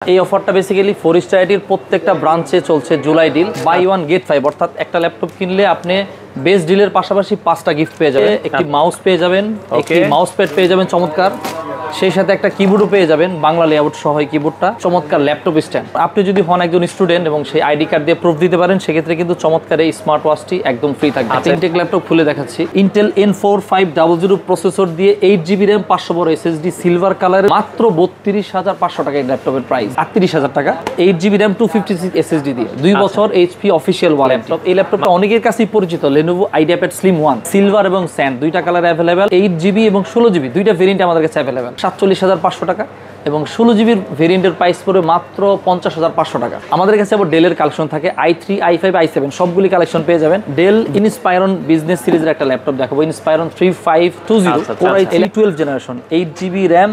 এই অফারটা বেসিক্যালি ফোরিস্টার আইটির প্রত্যেকটা ব্রাঞ্চে চলছে July deal buy one get 5 অর্থাৎ একটা ল্যাপটপ কিনলে আপনি বেস ডিলের পাশাপাশি 5টা গিফট পেয়ে যাবেন। একটি মাউস পেয়ে যাবেন, একটি মাউস প্যাড পেয়ে যাবেন চমৎকার, সেই সাথে একটা কিবোর্ডও পেয়ে যাবেন বাংলা লেআউট সহ এই কিবোর্ডটা, চমৎকার ল্যাপটপ স্ট্যান্ড। আপনি যদি হন একজন স্টুডেন্ট এবং সেই আইডি কার্ড দিয়ে প্রুফ দিতে পারেন সেক্ষেত্রে কিন্তু চমৎকার এই স্মার্ট ওয়াচটি একদম ফ্রি থাকবে। ইন্টেল ল্যাপটপ খুলে দেখাচ্ছি। ইন্টেল N4500 প্রসেসর দিয়ে 8GB RAM 500 বড় SSD সিলভার কালারের মাত্র 32,500 টাকা এই ল্যাপটপের প্রাইস, 38,000 টাকা। 8GB RAM 256 SSD দিয়ে 2 বছর HP অফিসিয়াল ওয়ারেন্টি। এই ল্যাপটপটা অনেকের কাছেই পরিচিত, Lenovo IdeaPad Slim 1 সিলভার এবং স্যান্ড দুইটা কালার অ্যাভেলেবেল। 8GB এবং 16GB দুইটা ভেরিয়েন্ট আমাদের কাছে অ্যাভেলেবেল। 47,500 টাকা এবং 16GB ভেরিয়েন্টের প্রাইস পড়ে মাত্র 50,500 টাকা। আমাদের কাছে আবার ডেলের কালেকশন থাকে i3, i5, i7 সবগুলি কালেকশন পেয়ে যাবেন। ডেল ইনস্পায়রন বিজনেস সিরিজের একটা ল্যাপটপ দেখাবো, Inspiron 3520 Core i3 12 generation, 8GB RAM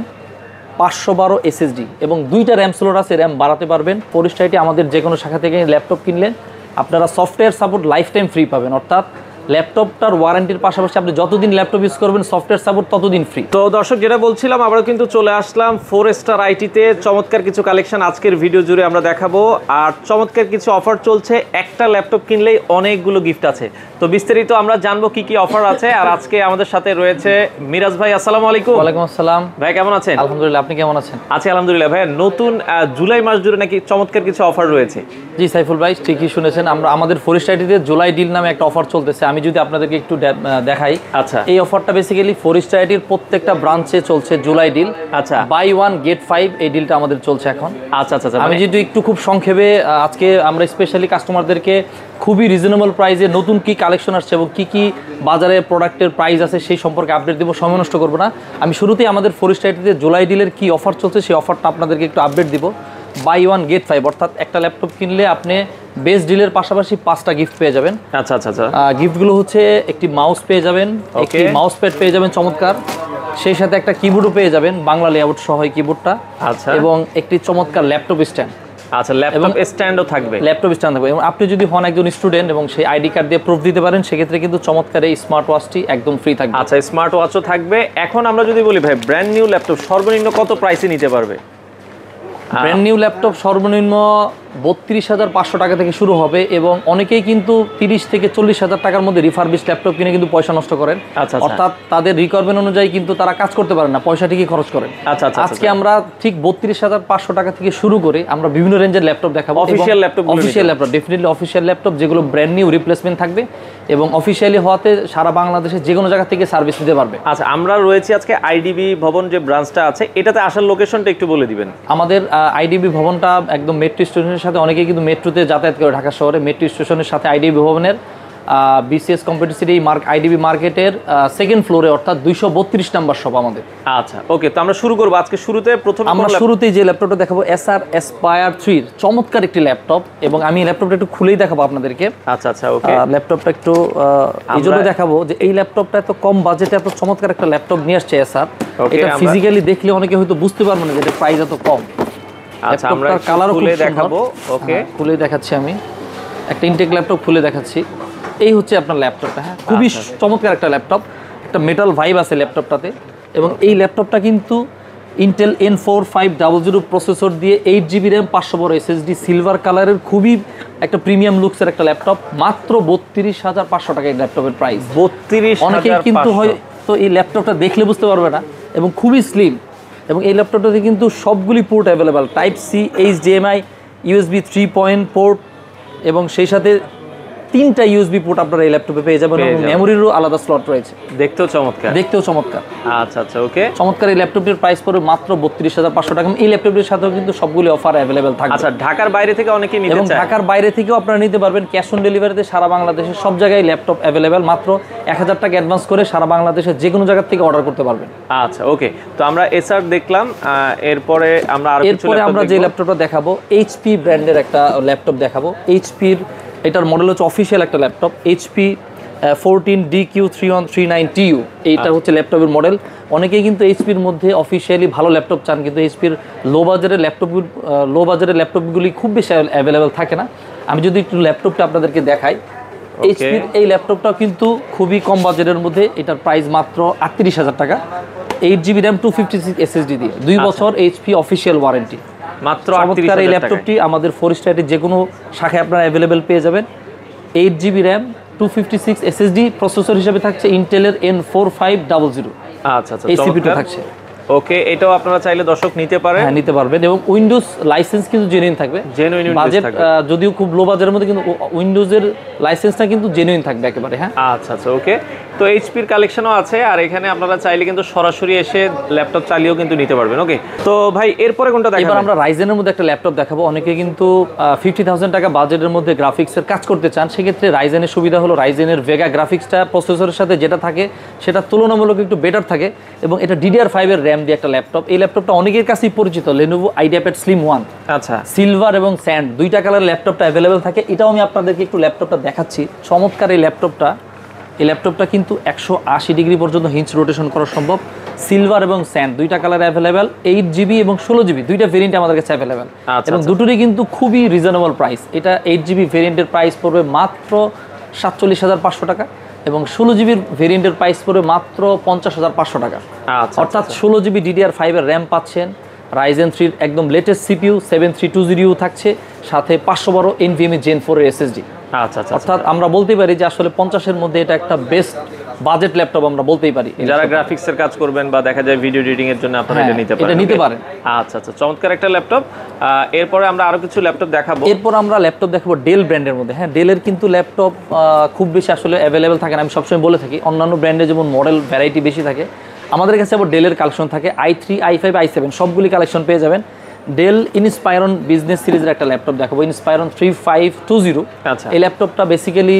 512 SSD এবং দুইটা র্যাম স্লট আছে, র্যাম বাড়াতে পারবেন। ফোরিস্টার আইটি আমাদের যে কোনো শাখা থেকে ল্যাপটপ কিনলেন আপনারা software support life time free পাবেন, অর্থাৎ ল্যাপটপটার ওয়ারেন্টির পাশাপাশি আপনি যতদিন ল্যাপটপ ইউজ করবেন সফটওয়্যার সাপোর্ট ততদিন ফ্রি। তো দর্শক যেটা বলছিলাম, আমরা কিন্তু চলে আসলাম ফোরস্টার আইটিতে। চমৎকার কিছু কালেকশন আজকের ভিডিও জুড়ে আমরা দেখাবো, আর চমৎকার কিছু অফার চলছে। একটা ল্যাপটপ কিনলেই অনেকগুলো গিফট আছে, তো বিস্তারিত আমরা জানবো কি কি অফার আছে। আর আজকে আমাদের সাথে রয়েছে মিরাজ ভাই। আসসালামু আলাইকুম। ওয়ালাইকুম আসসালাম ভাই, কেমন আছেন? আলহামদুলিল্লাহ, আপনি কেমন আছেন? আছি আলহামদুলিল্লাহ। ভাই, নতুন জুলাই মাস জুড়ে নাকি চমৎকার কিছু অফার রয়েছে? জি সাইফুল ভাই, ঠিকই শুনেছেন। আমাদের ফোরিস্টার আইটিতে জুলাই ডিল নামে একটা অফার চলতেছে, আমি যদি আপনাদেরকে একটু দেখাই। আচ্ছা, এই অফারটা বেসিক্যালি ফোরিস্টার আইটির প্রত্যেকটা ব্রাঞ্চে চলছে জুলাই ডিল। আচ্ছা, বাই ওয়ান গেট 5 এই ডিলটা আমাদের চলছে এখন। আচ্ছা আচ্ছা, আমি যদি একটু খুব সংক্ষেপে, আজকে আমরা স্পেশালি কাস্টমারদেরকে খুবই রিজনেবল প্রাইসে নতুন কি কালেকশন আসছে এবং কি কি বাজারে প্রোডাক্টের প্রাইস আছে সেই সম্পর্কে আপডেট দিব, সময় নষ্ট করবো না। আমি শুরুতেই আমাদের ফোরিস্টার আইটিতে জুলাই ডিলের কি অফার চলছে সেই অফারটা আপনাদেরকে একটু আপডেট দিব। বাই ওয়ান গেট 5 অর্থাৎ একটা ল্যাপটপ কিনলে আপনি বেস ডিলের পাশাপাশি 5টা গিফট পেয়ে যাবেন। আচ্ছা আচ্ছা আচ্ছা, গিফটগুলো হচ্ছে একটি মাউস পেয়ে যাবেন, একটি মাউস প্যাড পেয়ে যাবেন চমৎকার, সেই সাথে একটা কিবোর্ডও পেয়ে যাবেন বাংলা লেআউট সহ এই কিবোর্ডটা, আচ্ছা, এবং একটি চমৎকার ল্যাপটপ স্ট্যান্ড। আচ্ছা, ল্যাপটপ স্ট্যান্ডও থাকবে। ল্যাপটপ স্ট্যান্ড থাকবে এবং আপনি যদি হন একজন স্টুডেন্ট এবং সেই আইডি কার্ড দিয়ে প্রুফ দিতে পারেন সেক্ষেত্রে কিন্তু চমৎকার এই স্মার্ট ওয়াচটি একদম ফ্রি থাকবে। আচ্ছা, স্মার্ট ওয়াচও থাকবে। এখন আমরা যদি বলি ভাই, ব্র্যান্ড নিউ ল্যাপটপ সর্বনিম্ন কত প্রাইসে নিতে পারবে? ব্র্যান্ড নিউ ল্যাপটপ সর্বনিম্ন 32,500 টাকা থেকে শুরু হবে এবং অনেকেই কিন্তু 30 থেকে 40,000 টাকার মধ্যে রিফারবিশ ল্যাপটপ কিনে কিন্তু পয়সা নষ্ট করেন। আচ্ছা, অর্থাৎ তাদের রিকোয়ারমেন্ট অনুযায়ী কিন্তু তারা কাজ করতে পারেন না, পয়সা ঠিকই খরচ করেন। আচ্ছা, আজকে আমরা ঠিক 32,500 টাকা থেকে শুরু করে আমরা বিভিন্ন রেঞ্জের ল্যাপটপ দেখাবো। Official laptop, definitely official laptop যেগুলো ব্র্যান্ড নিউ রিপ্লেসমেন্ট থাকবে এবং অফিশিয়ালি হওয়াতে সারা বাংলাদেশে যে কোনো জায়গা থেকে সার্ভিস নিতে পারবে। আচ্ছা, আমরা রয়েছি আজকে আইডিবি ভবন যে ব্রাঞ্চটা আছে, এটাতে আসার লোকেশনটা একটু বলে দিবেন। আমাদের আইডিবি ভবনটা একদম মেট্রো স্টেশনের সাথে, অনেকেই কিন্তু মেট্রোতে যাতায়াত করে ঢাকা শহরে, মেট্রো স্টেশনের সাথে আইডিবি ভবনের বিসিএস কম্পিউটার এই আইডিবি মার্কেটের সেকেন্ড ফ্লোরে, অর্থাৎ 232 নাম্বার শপ আমাদের। আচ্ছা, ওকে, তো আমরা শুরু করবো আজকে। আমরা শুরুতেই যে ল্যাপটপটা দেখাবো Acer Aspire 3 চমৎকার একটি ল্যাপটপ এবং আমি ল্যাপটপটা একটু খুলেই দেখাবো আপনাদেরকে। আচ্ছা আচ্ছা, ওকে, ল্যাপটপটা একটু এই জন্য দেখাবো যে এই ল্যাপটপটা এত কম বাজেটে এত চমৎকার একটা ল্যাপটপ নিয়ে আসছে Acer। এটা ফিজিক্যালি দেখলে অনেকে হয়তো বুঝতে পারবে না যে এটা প্রাইস এত কম। আচ্ছা, আমরা কালারও খুলে দেখাবো। ওকে, খুলে দেখাচ্ছি, আমি একটা ইনটেক ল্যাপটপ খুলে দেখাচ্ছি। এই হচ্ছে আপনার ল্যাপটপটা। হ্যাঁ, খুবই চমৎকার একটা ল্যাপটপ, একটা মেটাল ভাইব আছে ল্যাপটপটাতে এবং এই ল্যাপটপটা কিন্তু ইন্টেল N4500 প্রসেসর দিয়ে 8GB RAM 500 বড় SSD সিলভার কালারের খুবই একটা প্রিমিয়াম লুকসের একটা ল্যাপটপ, মাত্র 32,500 টাকা এই ল্যাপটপের প্রাইস। 32,500। অনেকেই কিন্তু হয়তো এই ল্যাপটপটা দেখলে বুঝতে পারবে না এবং খুবই স্লিম এবং এই ল্যাপটপটাতে কিন্তু সবগুলি port available, Type-C, HDMI, USB 3 port এবং সেই সাথে 3টা USB পোর্ট আপনারা এই ল্যাপটপে পেয়ে যাবেন এবং মেমোরিরও আলাদা স্লট রয়েছে। দেখতেও চমৎকার। আচ্ছা আচ্ছা, ওকে, চমৎকার। এই ল্যাপটপটির প্রাইস পড়বে মাত্র 32,500 টাকা। এই ল্যাপটপটির সাথেও কিন্তু সবগুলি অফার অ্যাভেলেবেল থাকবে। আচ্ছা, ঢাকার বাইরে থেকে অনেকেই নিতে চায় এবং ঢাকার বাইরে থেকেও আপনারা নিতে পারবেন। ক্যাশ অন ডেলিভারিতে সারা বাংলাদেশে সব জায়গায় ল্যাপটপ অ্যাভেলেবেল, মাত্র 1000 টাকা অ্যাডভান্স করে সারা বাংলাদেশে যে কোনো জায়গা থেকে অর্ডার করতে পারবেন। আচ্ছা, ওকে, তো আমরা Acer দেখলাম, এরপরে আমরা যে ল্যাপটপটা দেখাবো HP ব্র্যান্ডের একটা ল্যাপটপ দেখাবো। HPর এটার মডেল হচ্ছে অফিসিয়াল একটা ল্যাপটপ, HP 14DQ3139TU এইটা হচ্ছে ল্যাপটপের মডেল। অনেকেই কিন্তু HPর মধ্যে অফিসিয়ালি ভালো ল্যাপটপ চান, কিন্তু HPর লো বাজারের ল্যাপটপগুলি খুব বেশি অ্যাভেলেবেল থাকে না। আমি যদি একটু ল্যাপটপটা আপনাদেরকে দেখাই, HPর এই ল্যাপটপটাও কিন্তু খুবই কম বাজেটের মধ্যে, এটার প্রাইস মাত্র 38,000 টাকা। 8GB RAM 256 SSD দিয়ে 2 বছর HP অফিসিয়াল ওয়ারেন্টি। মাত্র চমৎকার এই ল্যাপটপটি আমাদের 4 স্টারের যে কোনো শাখায় আপনারা অ্যাভেলেবেল পেয়ে যাবেন। 8GB RAM 256 SSD প্রসেসর হিসেবে থাকছে ইন্টেলের N4500। আচ্ছা আচ্ছা, এই সিপিটা থাকছে। ওকে, এটাও আপনারা চাইলে দর্শক নিতে পারেন। হ্যাঁ, নিতে পারবেন। এবং উইন্ডোজ লাইসেন্স কিন্তু জেনুইন থাকবে। বাজেট যদিও খুব লো বাজারের মধ্যে, কিন্তু উইন্ডোজের লাইসেন্সটা কিন্তু জেনুইন থাকবে একেবারে। হ্যাঁ, আচ্ছা আচ্ছা, ওকে। তো এইচপির কালেকশনও আছে, আর এখানে আপনারা চাইলে কিন্তু সরাসরি এসে ল্যাপটপ চালিয়েও কিন্তু নিতে পারবেন। ওকে, তো ভাই এরপরে কোনটা দেখাবো? এবার আমরা রাইজেনের মধ্যে একটা ল্যাপটপ দেখাবো। অনেকে কিন্তু 50,000 টাকা বাজেটের মধ্যে গ্রাফিক্সের কাজ করতে চান, সেক্ষেত্রে রাইজেনের সুবিধা হলো রাইজেনের ভেগা গ্রাফিক্সটা প্রসেসরের সাথে যেটা থাকে সেটা তুলনামূলক একটু বেটার থাকে, এবং এটা DDR5 এর র্যাম দিয়ে একটা ল্যাপটপ। এই ল্যাপটপটা অনেকের কাছেই পরিচিত, Lenovo IdeaPad Slim 1। আচ্ছা, সিলভার এবং স্যান্ড দুইটা কালার ল্যাপটপটা অ্যাভেলেবেল থাকে। এটাও আমি আপনাদেরকে একটু ল্যাপটপটা দেখাচ্ছি। চমৎকার এই ল্যাপটপটা কিন্তু 180 ডিগ্রি পর্যন্ত হিঞ্চ রোটেশন করা সম্ভব। সিলভার এবং স্যান্ড দুইটা কালার অ্যাভেলেবেল। 8GB এবং 16GB দুইটা ভেরিয়েন্ট আমাদের কাছে অ্যাভেলেবেল, এবং দুটোরই কিন্তু খুবই রিজনেবল প্রাইস। এটা 8GB ভেরিয়েন্টের প্রাইস পড়বে মাত্র 47,500 টাকা, এবং 16GB ভেরিয়েন্টের প্রাইস পড়বে মাত্র 50,500 টাকা। অর্থাৎ 16GB DDR5 এর র্যাম পাচ্ছেন, Ryzen 3 একদম লেটেস্ট CPU 7320U থাকছে, সাথে 512 NVMe Gen 4 এর SSD। আচ্ছা আচ্ছা, অর্থাৎ আমরা বলতে পারি যে আসলে 50-এর মধ্যে এটা একটা বেস্ট বাজেট ল্যাপটপ আমরা বলতেই পারি। যারা গ্রাফিক্সের কাজ করবেন বা দেখা যায় ভিডিও এডিটিং এর জন্য আপনারা এটা নিতে পারেন। আচ্ছা আচ্ছা, চমৎকার একটা ল্যাপটপ। এরপরে আমরা আরো কিছু ল্যাপটপ দেখাবো। এরপর আমরা ল্যাপটপ দেখাবো ডেল ব্র্যান্ডের মধ্যে। হ্যাঁ, ডেলের কিন্তু ল্যাপটপ খুব বেশি আসলে অ্যাভেলেবেল থাকে না, আমি সবসময় বলে থাকি। অন্যান্য ব্র্যান্ডে যেমন মডেল ভ্যারাইটি বেশি থাকে, আমাদের কাছে আবার ডেলের কালেকশন থাকে। i3, i5, i7 সবগুলি কালেকশন পেয়ে যাবেন। ডেল ইনস্পায়রন বিজনেস সিরিজের একটা ল্যাপটপ দেখাবো, ইনস্পায়রন 3520। আচ্ছা, এই ল্যাপটপটা বেসিক্যালি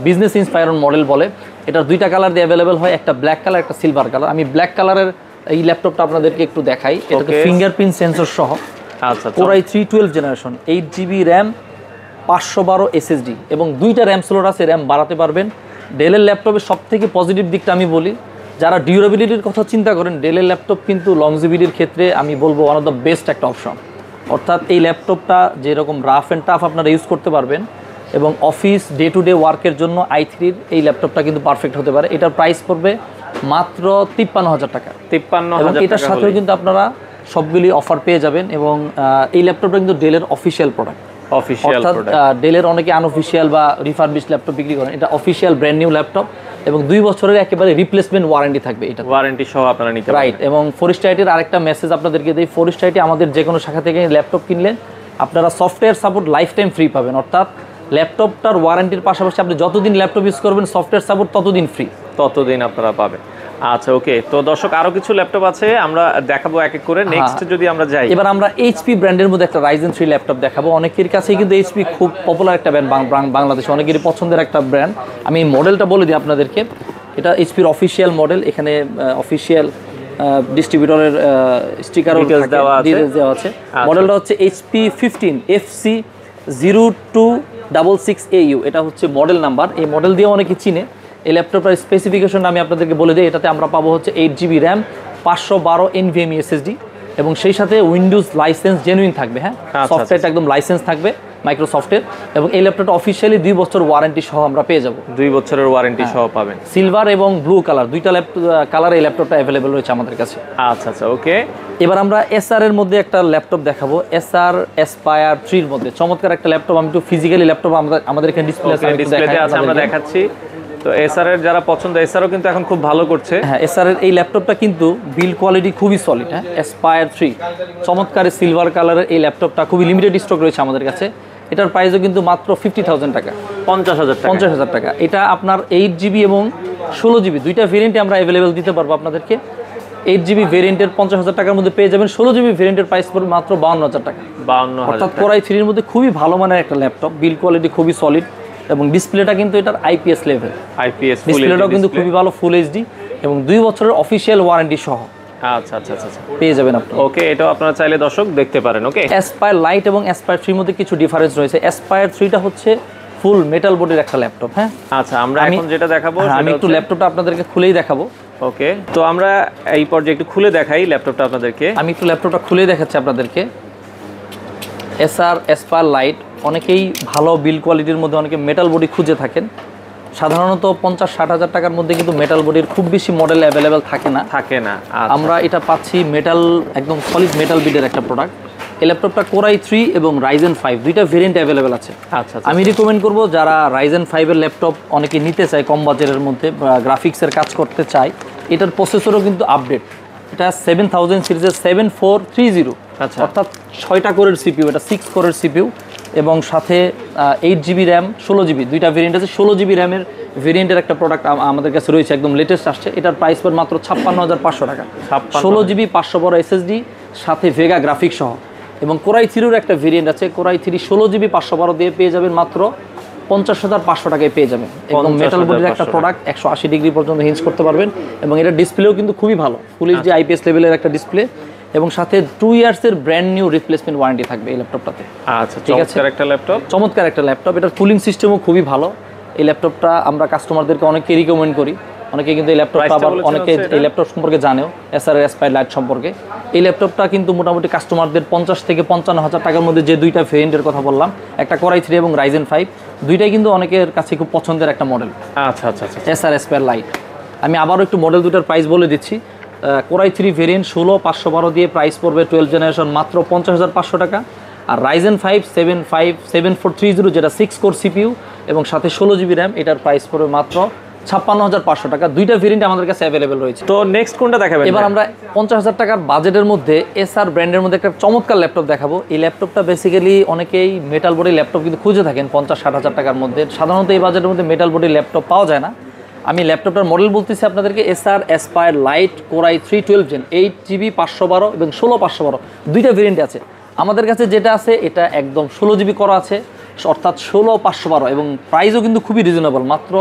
বিজনেস ইন্সপায়রন মডেল বলে। এটার দুইটা কালার দিয়ে অ্যাভেলেবেল হয়, একটা ব্ল্যাক কালার, একটা সিলভার কালার। আমি ব্ল্যাক কালারের এই ল্যাপটপটা আপনাদেরকে একটু দেখাই। এটাতে ফিঙ্গারপ্রিন্ট সেন্সর সহ। আচ্ছা, Core i3 12 generation, 8GB RAM 512 SSD, এবং দুইটা র্যাম স্লট আছে, র্যাম বাড়াতে পারবেন। ডেলের ল্যাপটপের সব থেকে পজিটিভ দিকটা আমি বলি, যারা ডিউরেবিলিটির কথা চিন্তা করেন, ডেলের ল্যাপটপ কিন্তু লংজিভিটির ক্ষেত্রে আমি বলবো ওয়ান অফ দ্য বেস্ট একটা অপশন। অর্থাৎ এই ল্যাপটপটা যেরকম রাফ অ্যান্ড টাফ আপনারা ইউজ করতে পারবেন, এবং অফিস ডে টু ডে ওয়ার্কের জন্য i3-র এই ল্যাপটপটা কিন্তু পারফেক্ট হতে পারে। এটার প্রাইস পড়বে মাত্র 53,000 টাকা। 53,000 টাকা। এটার সাথেও কিন্তু আপনারা সবগুলি অফার পেয়ে যাবেন, এবং এই ল্যাপটপটা কিন্তু ডেলের অফিসিয়াল প্রোডাক্ট। অর্থাৎ ডেলের অনেকে আনঅফিসিয়াল বা রিফারবিশড ল্যাপটপ বিক্রি করেন, এটা অফিসিয়াল ব্র্যান্ড নিউ ল্যাপটপ, এবং 2 বছরের একেবারে রিপ্লেসমেন্ট ওয়ারেন্টি থাকবে। এটা ওয়ারেন্টি সহ আপনারা নিতে পারবেন। রাইট। এবং ফরিস্ট আইটির আরেকটা মেসেজ আপনাদেরকে দেই, ফরিস্ট আইটি আমাদের যে কোনো শাখা থেকে ল্যাপটপ কিনলে আপনারা software support life time free পাবেন। অর্থাৎ ল্যাপটপটার ওয়ারেন্টির পাশাপাশি আপনি যতদিন ল্যাপটপ ইউজ করবেন সফটওয়্যার সাপোর্ট ততদিন ফ্রি, ততদিন আপনারা পাবেন। আচ্ছা, ওকে। তো দর্শক আরো কিছু ল্যাপটপ আছে, আমরা দেখাবো এক এক করে। নেক্সট যদি আমরা যাই, এবার আমরা এইচপি ব্র্যান্ডের মধ্যে একটা Ryzen 3 ল্যাপটপ দেখাবো। অনেকের কাছেই কিন্তু এইচপি খুব পপুলার একটা ব্র্যান্ড, বাংলাদেশে অনেকেরই পছন্দের একটা ব্র্যান্ড। আমি মডেলটা বলে দিই আপনাদেরকে। এটা এইচপির অফিসিয়াল মডেল, এখানে অফিসিয়াল ডিস্ট্রিবিউটরের স্টিকারও দেওয়া আছে। মডেলটা হচ্ছে HP 15 FC0266AU, এটা হচ্ছে মডেল নাম্বার। এই মডেল দিয়ে অনেকে চিনে। এই ল্যাপটপটার স্পেসিফিকেশন আমি আপনাদেরকে বলে দিই। এটাতে আমরা পাবো হচ্ছে 8GB RAM 512 NVMe SSD, এবং সেই সাথে উইন্ডোজ লাইসেন্স জেনুইন থাকবে। হ্যাঁ, সফটওয়্যারটা একদম লাইসেন্স থাকবে মাইক্রোসফটের, এবং এই ল্যাপটপটা অফিসিয়ালি 2 বছর ওয়ারেন্টি সহ আমরা পেয়ে যাব। 2 বছরের ওয়ারেন্টি সহ পাবেন। সিলভার এবং ব্লু কালার দুইটা কালার এই ল্যাপটপটা অ্যাভেলেবেল রয়েছে আমাদের কাছে। আচ্ছা আচ্ছা, ওকে। এবার আমরা এসআর এর মধ্যে একটা ল্যাপটপ দেখাবো, এসআর Aspire 3 এর মধ্যে চমৎকার একটা ল্যাপটপ। আমি একটু ফিজিক্যালি ল্যাপটপ আমাদের এখানে ডিসপ্লেতে আছে, আমরা দেখাচ্ছি। তো এসআর এর যারা পছন্দ, এসআরও কিন্তু এখন খুব ভালো করছে। হ্যাঁ, এসআর এর এই ল্যাপটপটা কিন্তু বিল্ড কোয়ালিটি খুবই সলিড। হ্যাঁ, Aspire 3 চমৎকার সিলভার কালারের এই ল্যাপটপটা খুবই লিমিটেড স্টক রয়েছে আমাদের কাছে। এটার প্রাইসও কিন্তু মাত্র 50,000 টাকা, 50,000 টাকা। এটা আপনার 8GB এবং 16GB দুইটা ভেরিয়েন্টে আমরা অ্যাভেলেবেল দিতে পারবো আপনাদেরকে। 8GB ভেরিয়েন্টের 50,000 টাকার মধ্যে পেয়ে যাবেন, 16GB ভেরিয়েন্টের প্রাইস পড়বে মাত্র 52,000 টাকা। 52,000। অর্থাৎ Core i3 এর মধ্যে খুবই ভালো মানের একটা ল্যাপটপ, বিল্ড কোয়ালিটি খুবই সলিড, এবং ডিসপ্লেটা কিন্তু এটার IPS লেভেল। ডিসপ্লেটাও কিন্তু খুবই ভালো, ফুল HD, এবং 2 বছরের অফিসিয়াল ওয়ারেন্টি সহ। আচ্ছা আচ্ছা আচ্ছা, পেয়ে যাবেন আপনি। ওকে, এটাও আপনারা চাইলে দর্শক দেখতে পারেন। ওকে, Aspire Lite এবং Aspire 3 এর মধ্যে কিছু ডিফারেন্স রয়েছে। Aspire 3টা হচ্ছে ফুল মেটাল বডির একটা ল্যাপটপ। হ্যাঁ, আচ্ছা, আমরা এখন যেটা দেখাবো আমি একটু ল্যাপটপটা আপনাদেরকে খুলেই দেখাবো। ওকে, তো আমরা এই পর্যায়ে একটু খুলে দেখাই ল্যাপটপটা আপনাদেরকে। আমি একটু ল্যাপটপটা খুলেই দেখাচ্ছি আপনাদেরকে। Aspire Lite, অনেকেই ভালো বিল্ড কোয়ালিটির মধ্যে অনেকে মেটাল বডি খুঁজে থাকেন। সাধারণত 50-60 হাজার টাকার মধ্যে কিন্তু মেটাল বডির খুব বেশি মডেল অ্যাভেলেবেল থাকে না। আচ্ছা। আমরা এটা পাচ্ছি মেটাল, একদম সলিড মেটাল বিডের একটা প্রোডাক্ট। এই ল্যাপটপটা Core i3 এবং Ryzen 5 দুইটা ভেরিয়েন্ট অ্যাভেলেবেল আছে। আচ্ছা আমি রিকমেন্ড করব যারা Ryzen 5 এর ল্যাপটপ অনেকে নিতে চায় কম বাজেটের মধ্যে, গ্রাফিক্সের কাজ করতে চায়, এটার প্রসেসরও কিন্তু আপডেট। এটা 7000 সিরিজের 7430, আচ্ছা, অর্থাৎ 6টা কোরের সিপিইউ, এটা 6 কোরের সিপিইউ এবং সাথে 8GB র্যাম 16GB, দুইটা ভেরিয়েন্ট আছে। 16GB র্যামের ভেরিয়েন্টের একটা প্রোডাক্ট আমাদের কাছে রয়েছে, একদম লেটেস্ট আসছে। এটার প্রাইস পড়বে মাত্র 56500 টাকা। 16GB 512 SSD সাথে ভেগা গ্রাফিক্স সহ। এবং Core i3 একটা ভেরিয়েন্ট আছে, Core i3 16GB 512 দিয়ে পেয়ে যাবেন মাত্র 50500 টাকায় পেয়ে যাবেন। একদম মেটাল বডির একটা প্রোডাক্ট, 180 ডিগ্রি পর্যন্ত হিঞ্জ করতে পারবেন এবং এটা ডিসপ্লেও কিন্তু খুবই ভালো, ফুল এইচডি IPS লেভেলের একটা ডিসপ্লে এবং সাথে 2 ইয়ার্সের ব্র্যান্ড নিউ রিপ্লেসমেন্ট ওয়ারেন্টি থাকবে এই ল্যাপটপটাতে। আচ্ছা, চমৎকার একটা ল্যাপটপ, চমৎকার একটা ল্যাপটপ। এটার কুলিং সিস্টেমও খুবই ভালো। এই ল্যাপটপটা আমরা কাস্টমারদেরকে অনেকে রিকমেন্ড করি, অনেকে কিন্তু এই ল্যাপটপটা আবার অনেকে এই ল্যাপটপ সম্পর্কে জানেও, এসআর অ্যাসপায়ার লাইট সম্পর্কে। এই ল্যাপটপটা কিন্তু মোটামুটি কাস্টমারদের 50 থেকে 55 হাজার টাকার মধ্যে যে দুইটা ভেরিয়েন্টের কথা বললাম, একটা Core i3 এবং Ryzen 5, দুইটাই কিন্তু অনেকের কাছে খুব পছন্দের একটা মডেল। আচ্ছা আচ্ছা আচ্ছা, এসআর অ্যাসপায়ার লাইট। আমি আবারও একটু মডেল দুটার প্রাইস বলে দিচ্ছি। Core i3 ভেরিয়েন্ট 16512 দিয়ে প্রাইস পড়বে 12 জেনারেশন মাত্র 50500 টাকা। আর Ryzen 5 7430, যেটা 6 কোর সিপিইউ এবং সাথে 16GB র্যাম, এটার প্রাইস পড়বে মাত্র 56500 টাকা। দুইটা ভেরিয়েন্ট আমাদের কাছে অ্যাভেলেবেল রয়েছে। তো নেক্সট কোনটা দেখাবেন? এবার আমরা 50000 টাকার বাজেটের মধ্যে এসআর ব্র্যান্ডের মধ্যে একটা চমৎকার ল্যাপটপ দেখাবো। এই ল্যাপটপটা বেসিক্যালি অনেকেই মেটাল বডি ল্যাপটপ কিন্তু খুঁজে থাকেন 50-60 হাজার টাকার মধ্যে। সাধারণত এই বাজেটের মধ্যে মেটাল বডি ল্যাপটপ পাওয়া যায় না। আমি ল্যাপটপটার মডেল বলতেছি আপনাদেরকে, Acer Aspire Lite Core i3 12 gen 8GB 512 এবং 16512, দুইটা ভেরিয়েন্ট আছে। আমাদের কাছে যেটা আছে এটা একদম 16GB করা আছে, অর্থাৎ 16512 এবং প্রাইসও কিন্তু খুবই রিজনেবল, মাত্র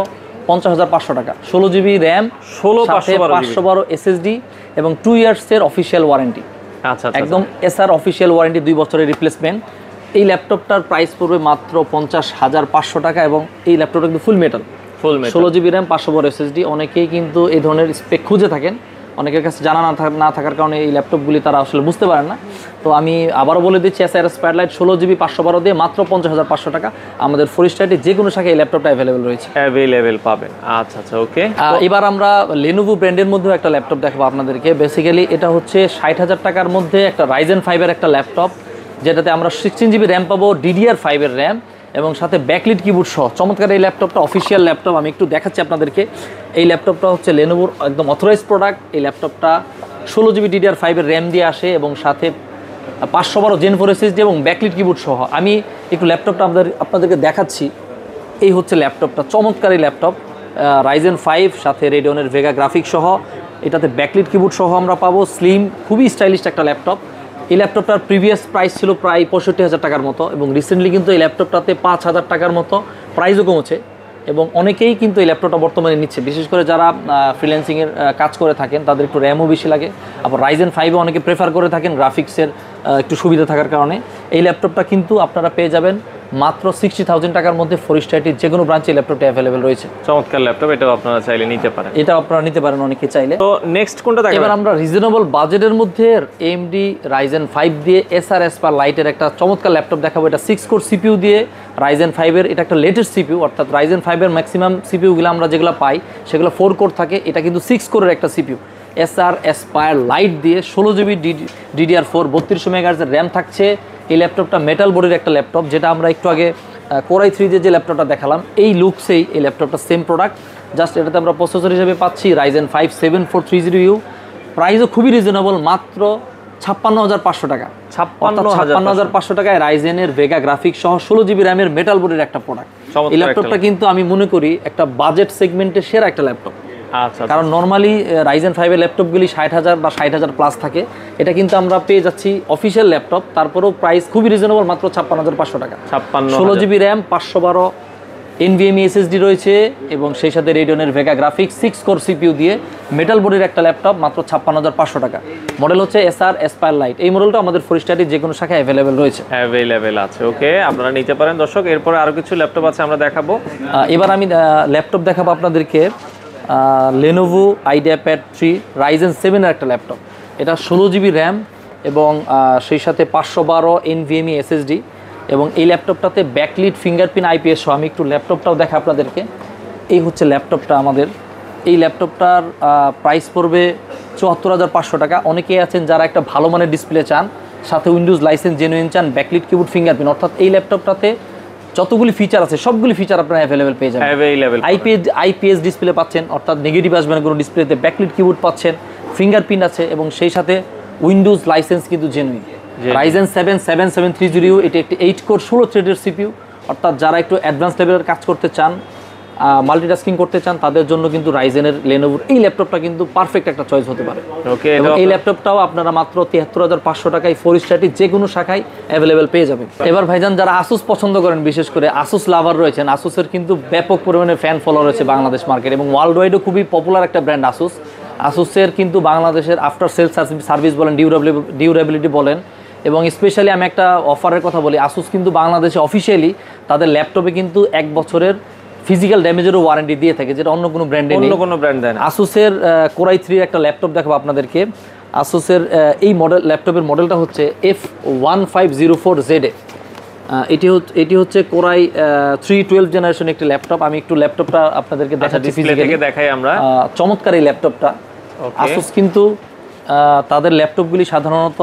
50500 টাকা। 16GB র্যাম, 16512 SSD এবং 2 ইয়ার্সের অফিসিয়াল ওয়ারেন্টি। আচ্ছা, একদম এসআর অফিসিয়াল ওয়ারেন্টি, 2 বছরের রিপ্লেসমেন্ট। এই ল্যাপটপটার প্রাইস পড়বে মাত্র 50500 টাকা এবং এই ল্যাপটপটা কিন্তু ফুল মেটাল, 16GB র্যাম 512 SSD। অনেকেই কিন্তু এই ধরনের স্পেক খুঁজে থাকেন, অনেকের কাছে জানা না থাকার কারণে এই ল্যাপটপগুলি তারা আসলে বুঝতে পারেন না। তো আমি আবারও বলে দিচ্ছি, এসআর অ্যাসপায়ার লাইট 16GB 512 দিয়ে মাত্র 50500 টাকা। আমাদের ফোরস্টাইটে যে কোনো শাখায় এই ল্যাপটপটা অ্যাভেলেবেল রয়েছে, অ্যাভেলেবেল পাবেন। আচ্ছা আচ্ছা, ওকে। এবার আমরা Lenovo ব্র্যান্ডের মধ্যেও একটা ল্যাপটপ দেখাবো আপনাদেরকে। বেসিক্যালি এটা হচ্ছে 60000 টাকার মধ্যে একটা Ryzen 5 এর একটা ল্যাপটপ, যেটাতে আমরা 16GB র্যাম পাবো, DDR5 এর র্যাম এবং সাথে ব্যাকলিট কিবোর্ড সহ। চমৎকার এই ল্যাপটপটা, অফিসিয়াল ল্যাপটপ। আমি একটু দেখাচ্ছি আপনাদেরকে। এই ল্যাপটপটা হচ্ছে Lenovoর একদম অথরাইজড প্রোডাক্ট। এই ল্যাপটপটা 16GB DDR5 এর র্যাম দিয়ে আসে এবং সাথে 512 Gen 4 SSD এবং ব্যাকলিট কিবোর্ড সহ। আমি একটু ল্যাপটপটা আপনাদেরকে দেখাচ্ছি। এই হচ্ছে ল্যাপটপটা, চমৎকার এই ল্যাপটপ, Ryzen 5 সাথে রেডিয়নের ভেগা গ্রাফিক্স সহ, এটাতে ব্যাকলিট কিবোর্ড সহ আমরা পাবো। স্লিম, খুবই স্টাইলিশ একটা ল্যাপটপ। এই ল্যাপটপটার প্রিভিয়াস প্রাইস ছিল প্রায় 65000 টাকার মতো এবং রিসেন্টলি কিন্তু এই ল্যাপটপটাতে 5000 টাকার মতো প্রাইসও কমেছে এবং অনেকেই কিন্তু এই ল্যাপটপটা বর্তমানে নিচ্ছে। বিশেষ করে যারা ফ্রিল্যান্সিংয়ের কাজ করে থাকেন, তাদের একটু র্যামও বেশি লাগে। আবার Ryzen 5 অনেকে প্রেফার করে থাকেন গ্রাফিক্সের একটু সুবিধা থাকার কারণে। এই ল্যাপটপটা কিন্তু আপনারা পেয়ে যাবেন মাত্র 60000 টাকার মধ্যে। ফোরস্টাইটের যে কোনো ব্রাঞ্চে ল্যাপটপটা অ্যাভেলেবেল রয়েছে। চমৎকার ল্যাপটপ, এটাও আপনারা চাইলে নিতে পারেন। এটা আপনারা নিতে পারেন অনেকে চাইলে। তো নেক্সট কোনটা দেখাবেন? এবার আমরা রিজনেবল বাজেটের মধ্যে AMD Ryzen 5 দিয়ে এসআর অ্যাসপায়ার লাইটের একটা চমৎকার ল্যাপটপ দেখাবো। এটা 6 কোর সিপিইউ দিয়ে Ryzen 5 এর, এটা একটা লেটেস্ট সিপিইউ, অর্থাৎ Ryzen 5 এর ম্যাক্সিমাম সিপিইউগুলো আমরা যেগুলো পাই সেগুলো 4 কোর থাকে, এটা কিন্তু 6 কোরের একটা সিপিইউ। এসআর অ্যাসপায়ার লাইট দিয়ে 16GB DDR4 3200 MHz এর র্যাম থাকছে। এই ল্যাপটপটা মেটাল বডির একটা ল্যাপটপ, যেটা আমরা একটু আগে Core i3 যে ল্যাপটপটা দেখালাম এই লুকসেই এই ল্যাপটপটা সেম প্রোডাক্ট, জাস্ট এটাতে আমরা প্রসেসর হিসেবে পাচ্ছি Ryzen 5 7430U। প্রাইসও খুবই রিজনেবল, মাত্র 56500 টাকা। 56500 টাকায় রাইজেনের ভেগা গ্রাফিক্স সহ 16GB র্যামের মেটাল বডির একটা প্রোডাক্ট। এই ল্যাপটপটা কিন্তু আমি মনে করি একটা বাজেট সেগমেন্টের সেরা একটা ল্যাপটপ। আচ্ছা, কারণ নর্মালি Ryzen 5 এর ল্যাপটপগুলি 60000 বা 60000 প্লাস থাকে, এটা কিন্তু আমরা পেয়ে যাচ্ছি অফিসিয়াল ল্যাপটপ, তারপরেও প্রাইস খুবই রিজনেবল, মাত্র 56500 টাকা। 16GB র্যাম 512 NVMe SSD রয়েছে এবং সেই সাথে রেডিয়নের ভেগা গ্রাফিক্স 6 কোর সিপিইউ দিয়ে মেটাল বডির একটা ল্যাপটপ, মাত্র 56500 টাকা। মডেল হচ্ছে এসআর অ্যাসপায়ার লাইট। এই মডেলটা আমাদের ফোরস্টাইটের যে কোনো শাখায় অ্যাভেলেবেল রয়েছে, অ্যাভেলেবেল আছে। ওকে, আপনারা নিতে পারেন দর্শক। এরপরে আরো কিছু ল্যাপটপ আছে আমরা দেখাবো। এবার আমি ল্যাপটপ দেখাবো আপনাদেরকে। Lenovo IdeaPad 3 Ryzen 7 এর একটা ল্যাপটপ। এটা 16GB র্যাম এবং সেই সাথে 512 NVMe SSD এবং এই ল্যাপটপটাতে ব্যাকলিট ফিঙ্গারপ্রিন্ট IPS সহ। আমি একটু ল্যাপটপটাও দেখা আপনাদেরকে। এই হচ্ছে ল্যাপটপটা আমাদের। এই ল্যাপটপটার প্রাইস পড়বে 74500 টাকা। অনেকেই আছেন যারা একটা ভালো মানের ডিসপ্লে চান সাথে উইন্ডোজ লাইসেন্স জেনুইন চান, ব্যাকলিট কিবোর্ড, ফিঙ্গারপ্রিন্ট, অর্থাৎ এই ল্যাপটপটাতে যতগুলি ফিচার আছে সবগুলি ফিচার আপনারা অ্যাভেলেবেল পেয়ে যাবেন। আইপিএস ডিসপ্লে পাচ্ছেন, অর্থাৎ নেগেটিভ আসবে না কোনো ডিসপ্লেতে, ব্যাকলিট কিবোর্ড পাচ্ছেন, ফিঙ্গারপ্রিন্ট আছে এবং সেই সাথে উইন্ডোজ লাইসেন্স কিন্তু জেনুইন। Ryzen 7 7730, এটি একটি 8 কোর 16 থ্রেডের সিপিইউ, অর্থাৎ যারা একটু অ্যাডভান্স লেভেলের কাজ করতে চান, মাল্টিটাস্কিং করতে চান, তাদের জন্য কিন্তু রাইজেনের লেনোভোর এই ল্যাপটপটা কিন্তু পারফেক্ট একটা চয়েস হতে পারে। এবং এই ল্যাপটপটাও আপনারা মাত্র ৭৩,৫০০ টাকায় 4 স্টারটি যে কোনো শাখায় অ্যাভেলেবেল পেয়ে যাবেন। এবার ভাইজান যারা আসুস পছন্দ করেন, বিশেষ করে আসুস লাভার রয়েছেন, আসুসের কিন্তু ব্যাপক পরিমাণে ফ্যান ফলোয়ার রয়েছে বাংলাদেশ মার্কেট এবং ওয়ার্ল্ড ওয়াইডও খুবই পপুলার একটা ব্র্যান্ড আসুস। আসুসের কিন্তু বাংলাদেশের আফটার সেল সার্ভিস বলেন, ডিউরেবিলিটি বলেন, এবং স্পেশালি আমি একটা অফারের কথা বলি, আসুস কিন্তু বাংলাদেশে অফিসিয়ালি তাদের ল্যাপটপে কিন্তু 1 বছরের ফিজিক্যাল ড্যামেজেরও ওয়ারেন্টি দিয়ে থাকে, যেটা অন্য কোনো ব্র্যান্ডে নেই। আসুসের কোরাই 3 একটা ল্যাপটপ দেখাবো আপনাদেরকে। আসুসের এই ল্যাপটপের মডেলটা হচ্ছে F1504ZA। এটি হচ্ছে কোরাই 3 12 জেনারেশন একটি ল্যাপটপ। আমি একটু ল্যাপটপটা আপনাদেরকে দেখাচ্ছি, ফিজিক্যালি দেখাই আমরা। চমৎকার এই ল্যাপটপটা। আসুস কিন্তু তাদের ল্যাপটপগুলি সাধারণত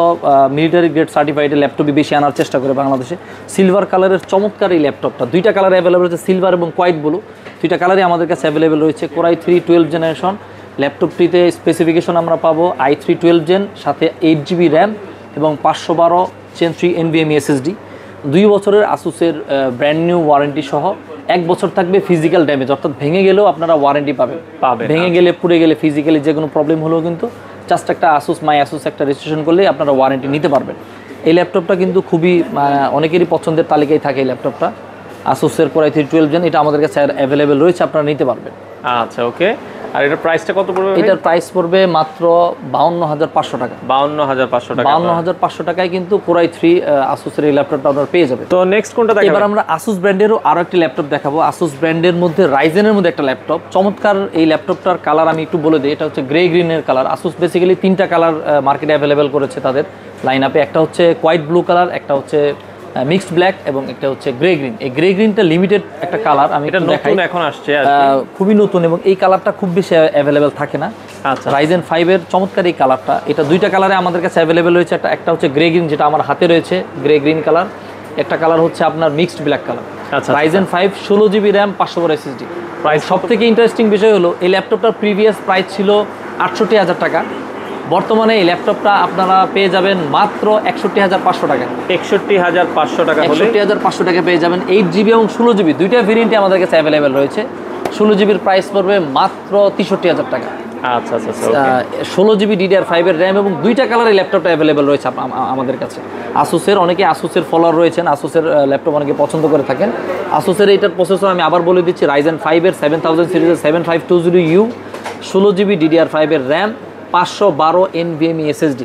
মিলিটারি গ্রেড সার্টিফাইডের ল্যাপটপই বেশি আনার চেষ্টা করে বাংলাদেশে। সিলভার কালারের চমৎকার এই ল্যাপটপটা, 2টা কালার অ্যাভেলেবেল রয়েছে, সিলভার এবং হোয়াইট ব্লু, 2টা কালারই আমাদের কাছে অ্যাভেলেবেল রয়েছে। কোরাই 3 12 জেনারেশন ল্যাপটপটিতে স্পেসিফিকেশন আমরা পাবো i3 12 জেন, সাথে 8GB র্যাম এবং 512 Gen 3 NVMe SSD। 2 বছরের আসুসের ব্র্যান্ড নিউ ওয়ারেন্টি সহ, 1 বছর থাকবে ফিজিক্যাল ড্যামেজ, অর্থাৎ ভেঙে গেলেও আপনারা ওয়ারেন্টি পাবেন। ভেঙে গেলে, পুড়ে গেলে, ফিজিক্যালি যে কোনো প্রবলেম হলেও কিন্তু জাস্ট একটা আসুস মাই আসুস একটা রেজিস্ট্রেশন করলেই আপনারা ওয়ারেন্টি নিতে পারবেন। এই ল্যাপটপটা কিন্তু খুবই অনেকেরই পছন্দের তালিকায় থাকে এই ল্যাপটপটা। আসুসের কোরাই 3 12 জেন, এটা আমাদের কাছে অ্যাভেলেবেল রয়েছে, আপনারা নিতে পারবেন। আচ্ছা, ওকে। আর এটার প্রাইসটা কত পড়বে? এটার প্রাইস পড়বে মাত্র 52,500 টাকা। 52,500 টাকা। 52,500 টাকায় কিন্তু কোরাই 3 আসুসের এই ল্যাপটপটা আপনারা পেয়ে যাবেন। তো নেক্সট কোনটা দেখাবো? এবার আমরা আসুস ব্র্যান্ডেরও আরো একটি ল্যাপটপ দেখাবো। আসুস ব্র্যান্ডের মধ্যে রাইজেনের মধ্যে একটা ল্যাপটপ, চমৎকার এই ল্যাপটপটার কালার আমি একটু বলে দিই। এটা হচ্ছে গ্রে গ্রিনের কালার। আসুস বেসিক্যালি 3টা কালার মার্কেটে অ্যাভেলেবেল করেছে তাদের লাইন আপে। একটা হচ্ছে হোয়াইট ব্লু কালার, একটা হচ্ছে মিক্সড ব্ল্যাক এবং একটা হচ্ছে গ্রে গ্রিন। এই গ্রে গ্রিনটা লিমিটেড একটা কালার, আমি এটা দেখাই, এখন আসছে, খুবই নতুন এবং এই কালারটা খুব বেশি অ্যাভেলেবেল থাকে না। আচ্ছা, রাইজেন 5 এর চমৎকার এই কালারটা। এটা 2টা কালারে আমাদের কাছে অ্যাভেলেবেল রয়েছে। একটা হচ্ছে গ্রে গ্রিন, যেটা আমার হাতে রয়েছে, গ্রে গ্রিন কালার। একটা কালার হচ্ছে আপনার মিক্সড ব্ল্যাক কালার। আচ্ছা, Ryzen 5 16GB RAM 512 SSD। Price সবথেকে ইন্টারেস্টিং বিষয় হলো এই ল্যাপটপটার প্রিভিয়াস প্রাইস ছিল 68,000 টাকা। বর্তমানে এই ল্যাপটপটা আপনারা পেয়ে যাবেন মাত্র 61,500 টাকা। 61,500 টাকা হলে 61,500 টাকা পেয়ে যাবেন। 8GB এবং 16GB দুইটা ভেরিয়েন্টে আমাদের কাছে অ্যাভেলেবেল রয়েছে। 16GBর প্রাইস পড়বে মাত্র 63,000 টাকা। আচ্ছা আচ্ছা, 16GB DDR5 এর র্যাম এবং 2টা কালারে ল্যাপটপটা অ্যাভেলেবেল রয়েছে আমাদের কাছে। আসুসের অনেকে আসুসের ফলোয়ার রয়েছেন, আসুসের ল্যাপটপ অনেকে পছন্দ করে থাকেন। আসুসের এইটার প্রসেসর আমি আবার বলে দিচ্ছি, রাইজেন 5 এর 7000 সিরিজের 7520U, 16GB DDR5 এর র্যাম, 512 NVMe SSD।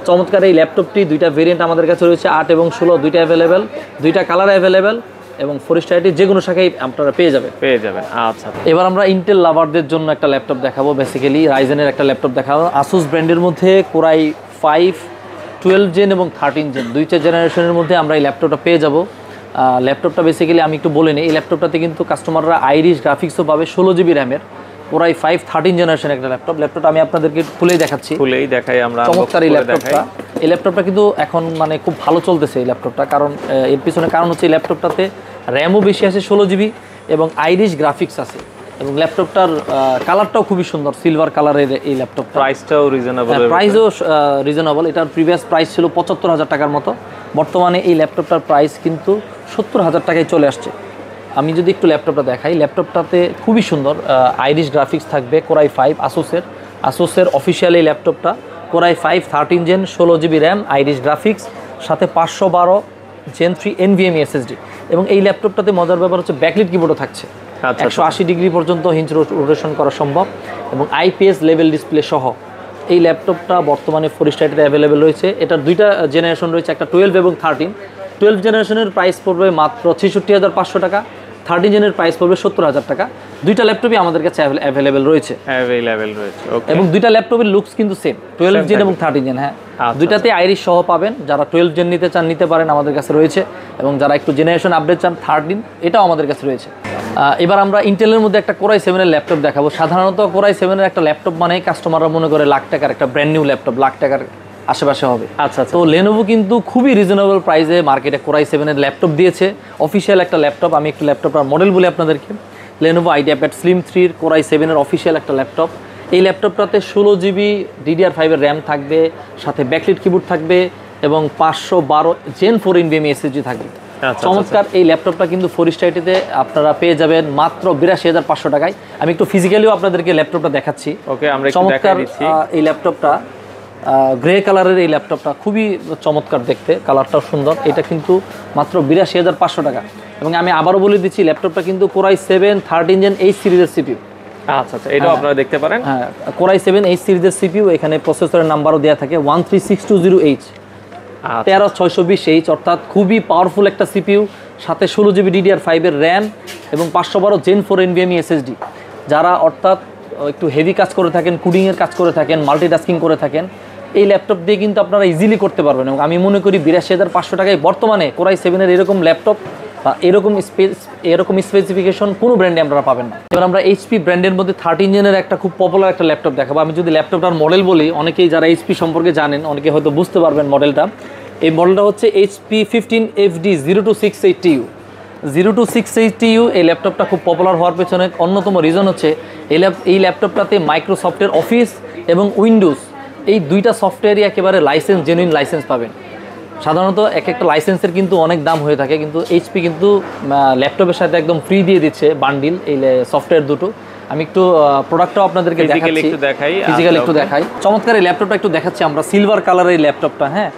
চমৎকার এই ল্যাপটপটি 2টা ভেরিয়েন্ট আমাদের কাছে রয়েছে, 8 এবং 16 দুইটা অ্যাভেলেবেল, 2টা কালার অ্যাভেলেবেল এবং ফোরিস্টাইটি যে কোনো শাখায় আপনারা পেয়ে যাবেন। আচ্ছা, এবার আমরা ইন্টেল লাভারদের জন্য একটা ল্যাপটপ দেখাবো। বেসিক্যালি রাইজেনের একটা ল্যাপটপ দেখাবো। আসুস ব্র্যান্ডের মধ্যে কোরাই 5 12 জেন এবং 13 জেন 2টা জেনারেশনের মধ্যে আমরা এই ল্যাপটপটা পেয়ে যাব। ল্যাপটপটা বেসিক্যালি আমি একটু বলে নিই, এই ল্যাপটপটাতে কিন্তু কাস্টমাররা আইরিশ গ্রাফিক্সও পাবে, 16GB র্যামের কোরাই 5 13 জেনারেশন একটা ল্যাপটপটা আমি আপনাদেরকে খুলেই দেখাই আমরা। চমৎকার এই ল্যাপটপটা কিন্তু এখন মানে খুব ভালো চলতেছে এই ল্যাপটপটা, কারণ এর পিছনে কারণ হচ্ছে এই ল্যাপটপটাতে র্যামও বেশি আছে 16GB এবং আইরিশ গ্রাফিক্স আছে এবং ল্যাপটপটার কালারটাও খুবই সুন্দর, সিলভার কালারের এই ল্যাপটপ। প্রাইসটাও রিজনেবল। এটার প্রিভিয়াস প্রাইস ছিল 75,000 টাকার মতো। বর্তমানে এই ল্যাপটপটার প্রাইস কিন্তু 70,000 টাকায় চলে আসছে। আমি যদি একটু ল্যাপটপটা দেখাই, ল্যাপটপটাতে খুবই সুন্দর আইরিশ গ্রাফিক্স থাকবে, কোরাই 5 আসুসের অফিসিয়াল এই ল্যাপটপটা। Core i 5 13 gen 16GB RAM, Iris graphics, সাথে 512 Gen 3 NVMe SSD। এবং এই ল্যাপটপটাতে মজার ব্যাপার হচ্ছে ব্যাকলিট কিবোর্ডও থাকছে, 180 ডিগ্রি পর্যন্ত হিঞ্চ রোটেশন করা সম্ভব এবং IPS লেভেল ডিসপ্লে সহ এই ল্যাপটপটা বর্তমানে ফোরিস্টাইটিতে অ্যাভেলেবেল রয়েছে। এটার 2টা জেনারেশন রয়েছে, একটা 12 এবং 13। 12 জেনারেশনের প্রাইস পড়বে মাত্র 66,500 টাকা, 13 জেনের প্রাইস পড়বে 70,000 টাকা। 2টা ল্যাপটপই আমাদের কাছে অ্যাভেলেবেল রয়েছে এবং 2টা ল্যাপটপের লুকস কিন্তু সেম, 12 জেন এবং 13 জেন। হ্যাঁ, দুইটাতে আইরিশ সহ পাবেন। যারা 12 জেন নিতে চান নিতে পারেন, আমাদের কাছে রয়েছে। এবং যারা একটু জেনারেশন আপডেট চান 13, এটাও আমাদের কাছে রয়েছে। এবার আমরা ইন্টেলের মধ্যে একটা কোরাই 7 এর ল্যাপটপ দেখাবো। সাধারণত কোরাই 7 এর একটা ল্যাপটপ মানে কাস্টমাররা মনে করে লাখ টাকার একটা ব্র্যান্ড নিউ ল্যাপটপ, লাখ টাকার আশেপাশে হবে। আচ্ছা, তো লেনোভো কিন্তু খুবই রিজনেবল প্রাইসে মার্কেটে কোরাই 7 এর ল্যাপটপ দিয়েছে, অফিসিয়াল একটা ল্যাপটপ। আমি একটু ল্যাপটপটার মডেল বলি আপনাদেরকে। লেনোভো আইডিয়াপ্যাড স্লিম 3 এর কোরাই 7 এর অফিসিয়াল একটা ল্যাপটপ। এই ল্যাপটপটাতে 16 জিবি DDR5 এর র্যাম থাকবে, সাথে ব্যাকলিট কিবোর্ড থাকবে এবং 512 Gen 4 NVMe SSD থাকবে। চমৎকার এই ল্যাপটপটা কিন্তু ফোরিস্টাইটিতে আপনারা পেয়ে যাবেন মাত্র 82,500 টাকায়। আমি একটু ফিজিক্যালিও আপনাদেরকে ল্যাপটপটা দেখাচ্ছি। ওকে, আমরা একটু চমৎকার দেখাই দিচ্ছি। এই ল্যাপটপটা গ্রে কালারের এই ল্যাপটপটা খুবই চমৎকার দেখতে, কালারটাও সুন্দর। এটা কিন্তু মাত্র 82,500 টাকা। এবং আমি আবারও বলে দিচ্ছি ল্যাপটপটা কিন্তু কোরাই 7 13 Gen H সিরিজের CPU। আচ্ছা, এটাও আপনারা দেখতে পারেন। হ্যাঁ, কোরাই 7 H সিরিজের CPU। এখানে প্রসেসরের নাম্বারও দেওয়া থাকে 13620H 13620H, অর্থাৎ খুবই পাওয়ারফুল একটা CPU, সাথে 16 জিবি DDR5 এর র্যাম এবং 512 Gen 4 NVMe SSD। যারা অর্থাৎ একটু হেভি কাজ করে থাকেন, কোডিংয়ের কাজ করে থাকেন, মাল্টিটাস্কিং করে থাকেন, এই ল্যাপটপ দিয়ে কিন্তু আপনারা ইজিলি করতে পারবেন। এবং আমি মনে করি 82,500 টাকায় বর্তমানে কোরাই 7 এর এরকম ল্যাপটপ বা এরকম স্পেসিফিকেশন কোনো ব্র্যান্ডে আপনারা পাবেন না। এবার আমরা HP ব্র্যান্ডের মধ্যে 13 জেনের একটা খুব পপুলার একটা ল্যাপটপ দেখাবো। আমি যদি ল্যাপটপটার মডেল বলি, অনেকেই যারা HP সম্পর্কে জানেন অনেকে হয়তো বুঝতে পারবেন মডেলটা। এই মডেলটা হচ্ছে HP 15FD 0268TU। 0268TU এই ল্যাপটপটা খুব পপুলার হওয়ার পেছনে অন্যতম রিজন হচ্ছে এই ল্যাপটপটাতে মাইক্রোসফটের অফিস এবং উইন্ডোজ এই দুইটা সফটওয়্যারই একেবারে জেনুইন লাইসেন্স পাবেন। সাধারণত এক একটা লাইসেন্সের কিন্তু অনেক দাম হয়ে থাকে, কিন্তু HP কিন্তু ল্যাপটপের সাথে একদম ফ্রি দিয়ে দিচ্ছে বান্ডিল এই সফটওয়্যার দুটো। আমি একটু প্রোডাক্টটাও আপনাদেরকে দেখাচ্ছি, ফিজিক্যালি একটু দেখাই। চমৎকার এই ল্যাপটপটা একটু দেখাচ্ছি আমরা, সিলভার কালারের এই ল্যাপটপটা। হ্যাঁ,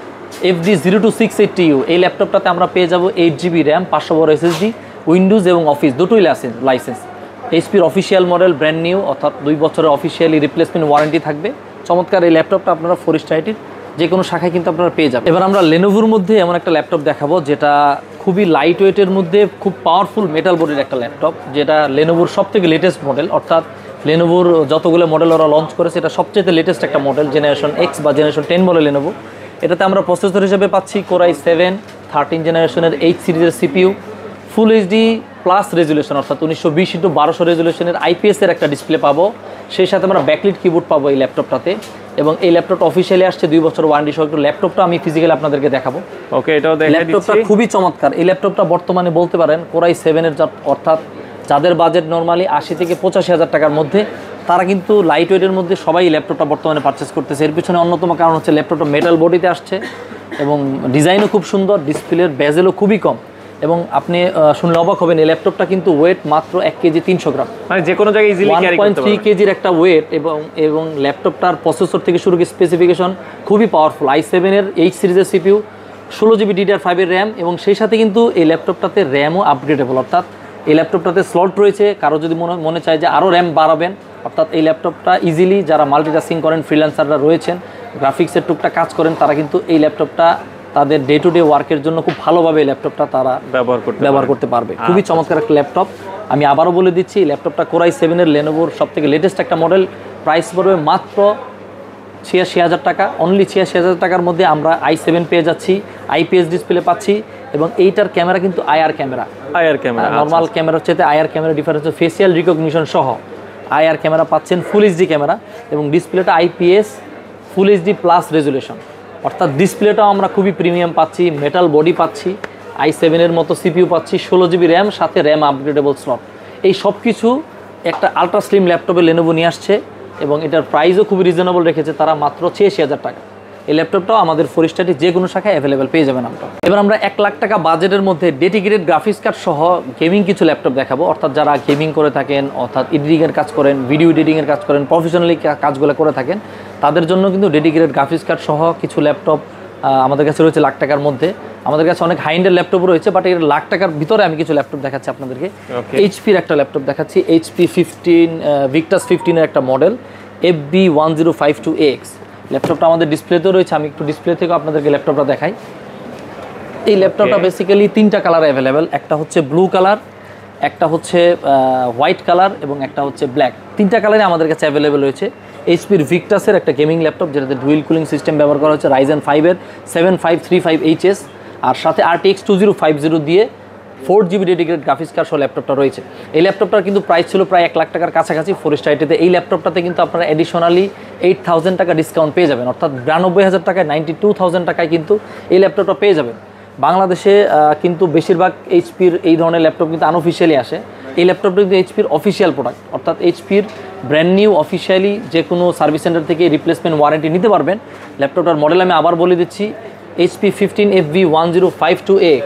FD 0268TU এই ল্যাপটপটাতে আমরা পেয়ে যাবো 8GB র্যাম, 512 SSD, উইন্ডোজ এবং অফিস দুটোই লাইসেন্স। HPর অফিসিয়াল মডেল, ব্র্যান্ড নিউ, অর্থাৎ 2 বছরের অফিসিয়ালি রিপ্লেসমেন্ট ওয়ারেন্টি থাকবে। চমৎকার এই ল্যাপটপটা আপনারা ফোরিস্টাইটির যে কোনো শাখায় কিন্তু আপনারা পেয়ে যাবেন। এবার আমরা লেনোভোর মধ্যে এমন একটা ল্যাপটপ দেখাবো যেটা খুবই লাইট ওয়েটের মধ্যে খুব পাওয়ারফুল মেটাল বডির একটা ল্যাপটপ, যেটা লেনোভোর সবথেকে লেটেস্ট মডেল। অর্থাৎ লেনোভোর যতগুলো মডেল ওরা লঞ্চ করেছে এটা সবচেয়ে লেটেস্ট একটা মডেল, জেনারেশন X বা জেনারেশন 10 বলে লেনোভো। এটাতে আমরা প্রসেসর হিসেবে পাচ্ছি কোরাই 7 13 জেনারেশনের H সিরিজের CPU, ফুল HD প্লাস রেজুলেশন, অর্থাৎ 1920x1200 রেজুলেশনের IPS এর একটা ডিসপ্লে পাবো। সেই সাথে আমরা ব্যাকলিট কিবোর্ড পাবো এই ল্যাপটপটাতে। এবং এই ল্যাপটপটা অফিসিয়ালি আসছে 2 বছর ওয়ারেন্টি সহ। একটু ল্যাপটপটা আমি ফিজিক্যালি আপনাদেরকে দেখাবো। ওকে, এটাও দেখাই দিচ্ছি। ল্যাপটপটা খুবই চমৎকার। এই ল্যাপটপটা বর্তমানে বলতে পারেন কোরাই 7 এর অর্থাৎ যাদের বাজেট নরমালি 80 থেকে 85,000 টাকার মধ্যে, তারা কিন্তু লাইট ওয়েটের মধ্যে সবাই ল্যাপটপটা বর্তমানে পারচেস করতেছে। এর পিছনে অন্যতম কারণ হচ্ছে ল্যাপটপটা মেটাল বডিতে আসছে এবং ডিজাইনও খুব সুন্দর, ডিসপ্লের বেজেলও খুবই কম। এবং আপনি শুনলে অবাক হবেন এই ল্যাপটপটা কিন্তু ওয়েট মাত্র 1 কেজি 300 গ্রাম, মানে যে কোনো জায়গায় ইজিলি ক্যারি করতে পারবেন। 1.3 কেজির একটা ওয়েট। এবং ল্যাপটপটার প্রসেসর থেকে শুরু করে স্পেসিফিকেশন খুবই পাওয়ারফুল। i7 এর H সিরিজের CPU, 16 জিবি DDR5 এর র্যাম এবং সেই সাথে কিন্তু এই ল্যাপটপটাতে র্যামও আপগ্রেডেবল। অর্থাৎ এই ল্যাপটপটাতে স্লট রয়েছে, কারো যদি মনে চায় যে আরও র্যাম বাড়াবেন, অর্থাৎ এই ল্যাপটপটা ইজিলি যারা মাল্টিটাস্কিং করেন, ফ্রিল্যান্সাররা রয়েছেন, গ্রাফিক্সের টুকটা কাজ করেন, তারা কিন্তু এই ল্যাপটপটা তাদের ডে টু ডে ওয়ার্কের জন্য খুব ভালোভাবে এই ল্যাপটপটা তারা ব্যবহার করতে পারবে। খুবই চমৎকার একটা ল্যাপটপ। আমি আবারও বলে দিচ্ছি ল্যাপটপটা কোরাই 7 এর লেনোভোর সবথেকে লেটেস্ট একটা মডেল। প্রাইস পড়বে মাত্র 86,000 টাকা। অনলি 86,000 টাকার মধ্যে আমরা i7 পেয়ে যাচ্ছি, IPS ডিসপ্লে পাচ্ছি এবং এইটার ক্যামেরা কিন্তু IR ক্যামেরা। নর্মাল ক্যামেরার চাইতে IR camera difference, facial recognition সহ IR ক্যামেরা পাচ্ছেন, ফুল HD ক্যামেরা এবং ডিসপ্লেটা IPS ফুল HD প্লাস রেজুলেশন। অর্থাৎ ডিসপ্লেটাও আমরা খুবই প্রিমিয়াম পাচ্ছি, মেটাল বডি পাচ্ছি, i7 এর মতো CPU পাচ্ছি, 16 জিবি র্যাম, সাথে র্যাম আপগ্রেডেবল স্লট। এই সব কিছু একটা আলট্রা স্লিম ল্যাপটপে লেনোভো নিয়ে আসছে এবং এটার প্রাইসও খুবই রিজনেবল রেখেছে তারা, মাত্র 86,000 টাকা। এই ল্যাপটপটাও আমাদের ফোরিস্টাইটির যে কোনো শাখায় অ্যাভেলেবেল পেয়ে যাবেন আমরা। এবার আমরা 1 লাখ টাকা বাজেটের মধ্যে ডেডিকেটেড গ্রাফিক্স কার্ড সহ গেমিং কিছু ল্যাপটপ দেখাবো। অর্থাৎ যারা গেমিং করে থাকেন, অর্থাৎ এডিটিংয়ের কাজ করেন, ভিডিও এডিটিংয়ের কাজ করেন, প্রফেশনালি কাজগুলো করে থাকেন, তাদের জন্য কিন্তু ডেডিকেটেড গ্রাফিক্স কার্ড সহ কিছু ল্যাপটপ আমাদের কাছে রয়েছে লাখ টাকার মধ্যে। আমাদের কাছে অনেক হাই এন্ডের ল্যাপটপ রয়েছে, বাট এর লাখ টাকার ভিতরে আমি কিছু ল্যাপটপ দেখাচ্ছি আপনাদেরকে। HPর একটা ল্যাপটপ দেখাচ্ছি, HP 15 Victus 15 এর একটা মডেল, FB1052X। ল্যাপটপটা আমাদের ডিসপ্লেতেও রয়েছে, আমি একটু ডিসপ্লে থেকে আপনাদেরকে ল্যাপটপটা দেখাই। এই ল্যাপটপটা বেসিক্যালি 3টা কালার অ্যাভেলেবেল, একটা হচ্ছে ব্লু কালার, একটা হচ্ছে হোয়াইট কালার এবং একটা হচ্ছে ব্ল্যাক। 3টা কালারে আমাদের কাছে অ্যাভেলেবেল রয়েছে। HPর ভিক্টাসের একটা গেমিং ল্যাপটপ, যেটাতে ডুয়েল কুলিং সিস্টেম ব্যবহার করা হচ্ছে, Ryzen 5 এর 7535HS, আর সাথে RTX 2050 দিয়ে 4GB ডেডিকেটেড গ্রাফিক্স কার্ড সহ ল্যাপটপটা রয়েছে। এই ল্যাপটপটার কিন্তু প্রাইস ছিল প্রায় 1 লাখ টাকার কাছাকাছি ফোরেস্ট আইটিতে। এই ল্যাপটপটাতে কিন্তু আপনারা এডিশনালি 8000 টাকা ডিসকাউন্ট পেয়ে যাবেন, অর্থাৎ 92,000 টাকায় 92,000 টাকায় কিন্তু এই ল্যাপটপটা পেয়ে যাবেন। বাংলাদেশে কিন্তু বেশিরভাগ এইচপির এই ধরনের ল্যাপটপ কিন্তু আনঅফিসিয়ালি আসে। এই ল্যাপটপটা কিন্তু এইচপির অফিসিয়াল প্রোডাক্ট, অর্থাৎ এইচপির ব্র্যান্ড নিউ অফিসিয়ালি যে কোনো সার্ভিস সেন্টার থেকে রিপ্লেসমেন্ট ওয়ারেন্টি নিতে পারবেন। ল্যাপটপটার মডেল আমি আবার বলে দিচ্ছি, HP 15FV1052AX।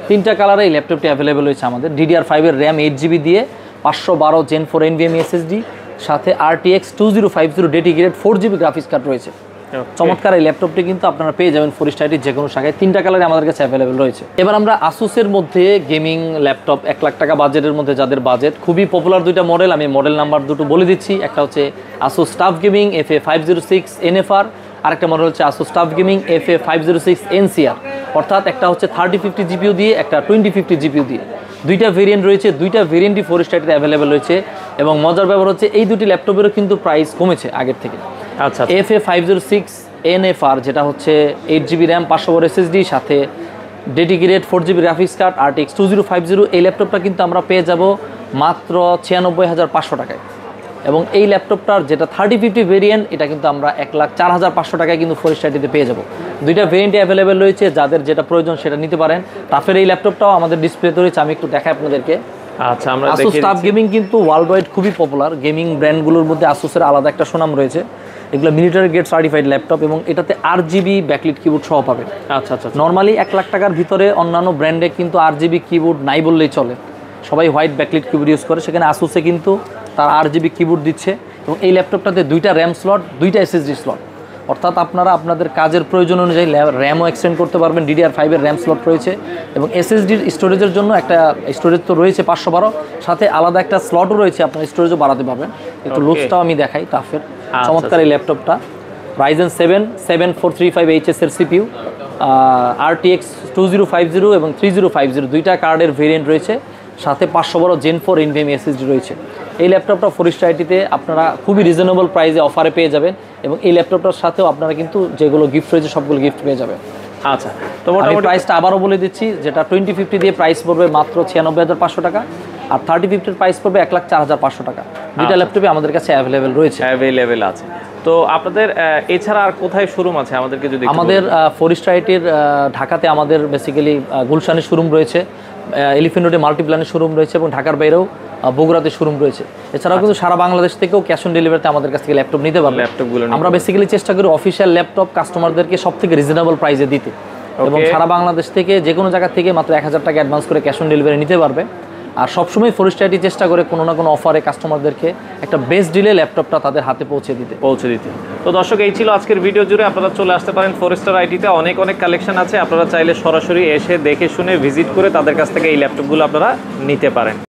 3টা কালারে এই ল্যাপটপটি অ্যাভেলেবেল রয়েছে আমাদের। DDR5 এর র্যাম 8GB দিয়ে 512 Gen 4 NVMe SSD, সাথে RTX 2050 dedicated 4GB graphics card রয়েছে। চমৎকার এই ল্যাপটপটি কিন্তু আপনারা পেয়ে যাবেন ফোরেস্ট আইটির যে কোনো শাখায়। 3টা কালারে আমাদের কাছে অ্যাভেলেবেল রয়েছে। এবার আমরা আসুসের মধ্যে গেমিং ল্যাপটপ 1 লাখ টাকা বাজেটের মধ্যে যাদের বাজেট, খুবই পপুলার 2টা মডেল, আমি মডেল নাম্বার দুটো বলে দিচ্ছি। একটা হচ্ছে Asus tough gaming FA506 NFR, আরেকটা মডেল হচ্ছে Asus tough gaming FA506 NCR। অর্থাৎ একটা হচ্ছে 3050 GPU দিয়ে, একটা 2050 GPU দিয়ে। 2টা ভেরিয়েন্ট রয়েছে, 2টা ভেরিয়েন্টই ফোরেস্ট আইটিতে অ্যাভেলেবেল রয়েছে। এবং মজার ব্যাপার হচ্ছে এই দুটি ল্যাপটপেরও কিন্তু প্রাইস কমেছে আগের থেকে। আচ্ছা, FA506 NFR যেটা হচ্ছে 8GB র্যাম 512 SSD সাথে dedicated 4GB graphics card RTX 2050, এই ল্যাপটপটা কিন্তু আমরা পেয়ে যাব মাত্র 96,500 টাকায়। এবং এই ল্যাপটপটার যেটা 3050 ভেরিয়েন্ট, এটা কিন্তু আমরা 1,04,500 টাকায় কিন্তু ফোরেস্ট আইটিতে পেয়ে যাব। 2টা ভেরিয়েন্টই অ্যাভেলেবেল রয়েছে, যাদের যেটা প্রয়োজন সেটা নিতে পারেন। টাফের এই ল্যাপটপটাও আমাদের ডিসপ্লেতে রয়েছে, আমি একটু দেখাই আপনাদেরকে। আচ্ছা, আমরা আসুস টাফ গেমিং কিন্তু ওয়ার্ল্ড ওয়াইড খুবই পপুলার। গেমিং ব্র্যান্ডগুলোর মধ্যে আসুসের আলাদা একটা সুনাম রয়েছে। এগুলো মিলিটারি গ্রেড সার্টিফাইড ল্যাপটপ এবং এটাতে RGB ব্যাকলিট কিবোর্ড সহ পাবেন। আচ্ছা আচ্ছা, নর্মালি 1 লাখ টাকার ভিতরে অন্যান্য ব্র্যান্ডে কিন্তু RGB কিবোর্ড নাই বললেই চলে, সবাই হোয়াইট ব্যাকলিট কিবোর্ড ইউজ করে। সেখানে আসুসে কিন্তু তার RGB কিবোর্ড দিচ্ছে। এবং এই ল্যাপটপটাতে 2টা র্যাম স্লট, 2টা SSD স্লট, অর্থাৎ আপনারা আপনাদের কাজের প্রয়োজন অনুযায়ী র্যামও এক্সটেন্ড করতে পারবেন। DDR5 এর র্যাম স্লট রয়েছে এবং SSDর স্টোরেজের জন্য একটা স্টোরেজ তো রয়েছে 512, সাথে আলাদা একটা স্লটও রয়েছে, আপনার স্টোরেজও বাড়াতে পারবেন। একটু লুকসটাও আমি দেখাই টাফের। চমৎকার এই ল্যাপটপটা Ryzen 7 7435HS এর CPU, RTX 2050 এবং 3050 2টা কার্ডের ভেরিয়েন্ট রয়েছে, সাথে 512 Gen 4 NVMe SSD রয়েছে। এই ল্যাপটপটা ফোরেস্ট আইটিতে আপনারা খুবই রিজনেবল প্রাইসে অফারে পেয়ে যাবেন এবং এই ল্যাপটপটার সাথেও আপনারা কিন্তু যেগুলো গিফট রয়েছে সবগুলো গিফট পেয়ে যাবেন। আচ্ছা, তো মোটামুটি প্রাইসটা আবারও বলে দিচ্ছি, যেটা 2050 দিয়ে প্রাইস পড়বে মাত্র 96,500 টাকা আর 3050 এর প্রাইস পড়বে 1,04,500 টাকা। 2টা ল্যাপটপই আমাদের কাছে অ্যাভেলেবেল রয়েছে। অ্যাভেলেবেল আছে। তো আপনাদের এছাড়া আর কোথায় শোরুম আছে আমাদেরকে যদি? আমাদের ফোরেস্ট আইটির ঢাকাতে আমাদের বেসিক্যালি গুলশানের শোরুম রয়েছে, এলিফ্যান্ট রোডে মাল্টিপ্ল্যানের শোরুম রয়েছে এবং ঢাকার বাইরেও বগুড়াতে শোরুম রয়েছে। এছাড়াও কিন্তু সারা বাংলাদেশ থেকেও ক্যাশ অন ডেলিভারিতে আমাদের কাছ থেকে ল্যাপটপ নিতে পারবেন। ল্যাপটপগুলো আমরা বেসিক্যালি চেষ্টা করি অফিসিয়াল ল্যাপটপ কাস্টমারদেরকে সব থেকে রিজনেবল প্রাইসে দিতে, এবং সারা বাংলাদেশ থেকে যে কোনো জায়গা থেকে মাত্র 1000 টাকা অ্যাডভান্স করে ক্যাশ অন ডেলিভারি নিতে পারবে। আর সবসময় ফোরেস্ট আইটি চেষ্টা করে কোনো না কোনো অফারে কাস্টমারদেরকে একটা বেস্ট ডিলে ল্যাপটপটা তাদের হাতে পৌঁছে দিতে। তো দর্শক, এই ছিল আজকের ভিডিও জুড়ে। আপনারা চলে আসতে পারেন ফোরেস্টার আইটিতে, অনেক কালেকশন আছে। আপনারা চাইলে সরাসরি এসে দেখে শুনে ভিজিট করে তাদের কাছ থেকে এই ল্যাপটপগুলো আপনারা নিতে পারেন।